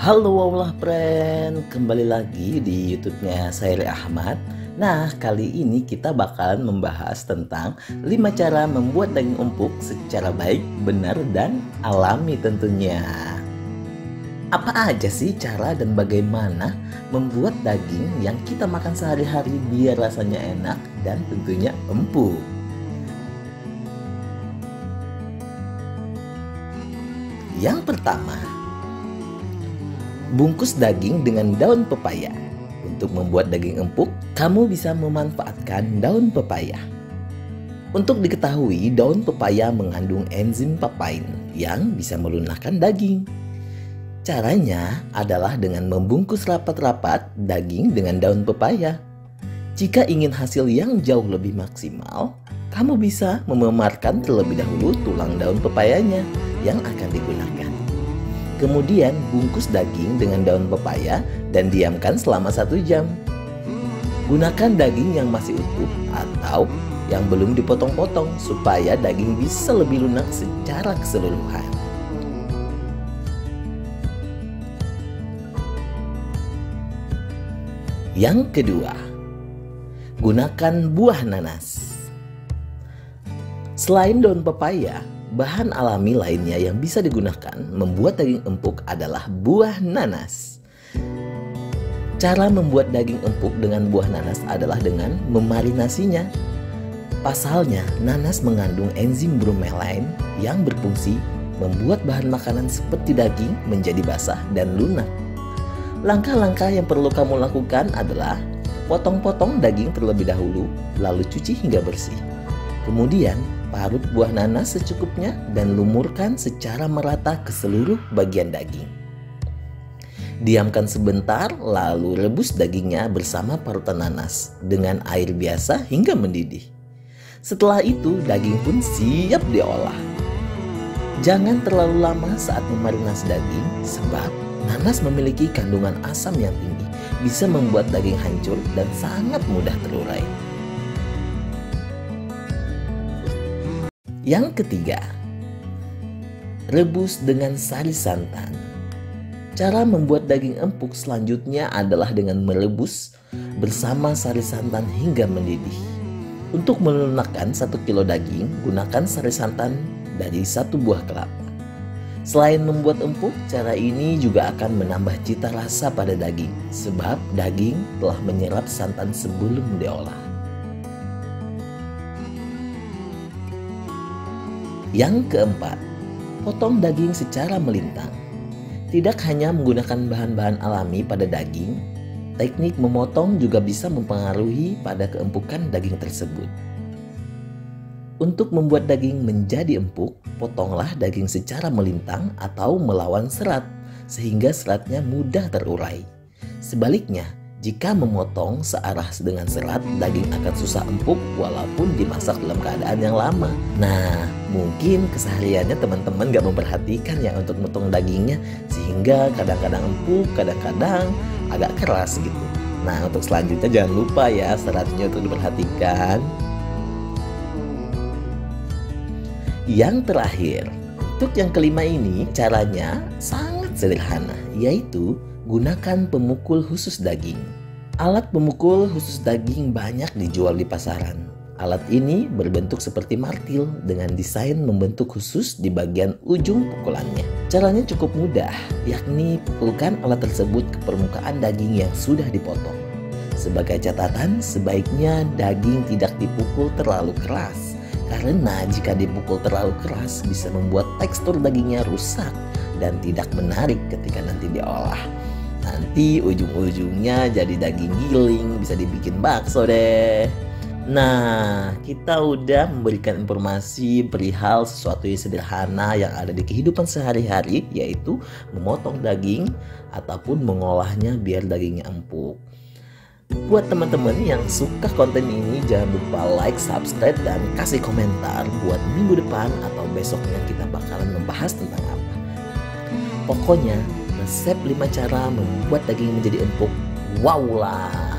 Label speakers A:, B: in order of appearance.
A: Halo Waulah friend, kembali lagi di YouTube-nya Sairi Ahmad. Nah, kali ini kita bakalan membahas tentang 5 cara membuat daging empuk secara baik, benar, dan alami tentunya. Apa aja sih cara dan bagaimana membuat daging yang kita makan sehari-hari biar rasanya enak dan tentunya empuk? Yang pertama, bungkus daging dengan daun pepaya. Untuk membuat daging empuk, kamu bisa memanfaatkan daun pepaya. Untuk diketahui, daun pepaya mengandung enzim papain yang bisa melunakkan daging. Caranya adalah dengan membungkus rapat-rapat daging dengan daun pepaya. Jika ingin hasil yang jauh lebih maksimal, kamu bisa mememarkan terlebih dahulu tulang daun pepayanya yang akan digunakan. Kemudian bungkus daging dengan daun pepaya dan diamkan selama 1 jam. Gunakan daging yang masih utuh atau yang belum dipotong-potong supaya daging bisa lebih lunak secara keseluruhan. Yang kedua, gunakan buah nanas. Selain daun pepaya, bahan alami lainnya yang bisa digunakan membuat daging empuk adalah buah nanas. Cara membuat daging empuk dengan buah nanas adalah dengan memarinasinya. Pasalnya, nanas mengandung enzim bromelain yang berfungsi membuat bahan makanan seperti daging menjadi basah dan lunak. Langkah-langkah yang perlu kamu lakukan adalah potong-potong daging terlebih dahulu, lalu cuci hingga bersih. Kemudian, parut buah nanas secukupnya dan lumurkan secara merata ke seluruh bagian daging. Diamkan sebentar, lalu rebus dagingnya bersama parutan nanas dengan air biasa hingga mendidih. Setelah itu, daging pun siap diolah. Jangan terlalu lama saat memarinasi daging, sebab nanas memiliki kandungan asam yang tinggi, bisa membuat daging hancur dan sangat mudah terurai. Yang ketiga, rebus dengan sari santan. Cara membuat daging empuk selanjutnya adalah dengan merebus bersama sari santan hingga mendidih. Untuk melunakkan 1 kilo daging, gunakan sari santan dari 1 buah kelapa. Selain membuat empuk, cara ini juga akan menambah cita rasa pada daging, sebab daging telah menyerap santan sebelum diolah. Yang keempat, potong daging secara melintang. Tidak hanya menggunakan bahan-bahan alami pada daging, teknik memotong juga bisa mempengaruhi pada keempukan daging tersebut. Untuk membuat daging menjadi empuk, potonglah daging secara melintang atau melawan serat, sehingga seratnya mudah terurai. Sebaliknya, jika memotong searah dengan serat, daging akan susah empuk walaupun dimasak dalam keadaan yang lama. Nah, mungkin kesehariannya teman-teman gak memperhatikan ya untuk motong dagingnya, sehingga kadang-kadang empuk, kadang-kadang agak keras gitu. Nah, untuk selanjutnya jangan lupa ya seratnya untuk diperhatikan. Yang terakhir, untuk yang kelima ini caranya sangat sederhana, yaitu gunakan pemukul khusus daging. Alat pemukul khusus daging banyak dijual di pasaran. Alat ini berbentuk seperti martil dengan desain membentuk khusus di bagian ujung pukulannya. Caranya cukup mudah, yakni pukulkan alat tersebut ke permukaan daging yang sudah dipotong. Sebagai catatan, sebaiknya daging tidak dipukul terlalu keras, karena jika dipukul terlalu keras bisa membuat tekstur dagingnya rusak dan tidak menarik ketika nanti diolah. Nanti ujung-ujungnya jadi daging giling, bisa dibikin bakso deh. Nah, kita udah memberikan informasi perihal sesuatu yang sederhana yang ada di kehidupan sehari-hari, yaitu memotong daging ataupun mengolahnya biar dagingnya empuk. Buat teman-teman yang suka konten ini, jangan lupa like, subscribe, dan kasih komentar buat minggu depan atau besoknya kita bakalan membahas tentang apa. Pokoknya resep 5 cara membuat daging menjadi empuk. Wow lah!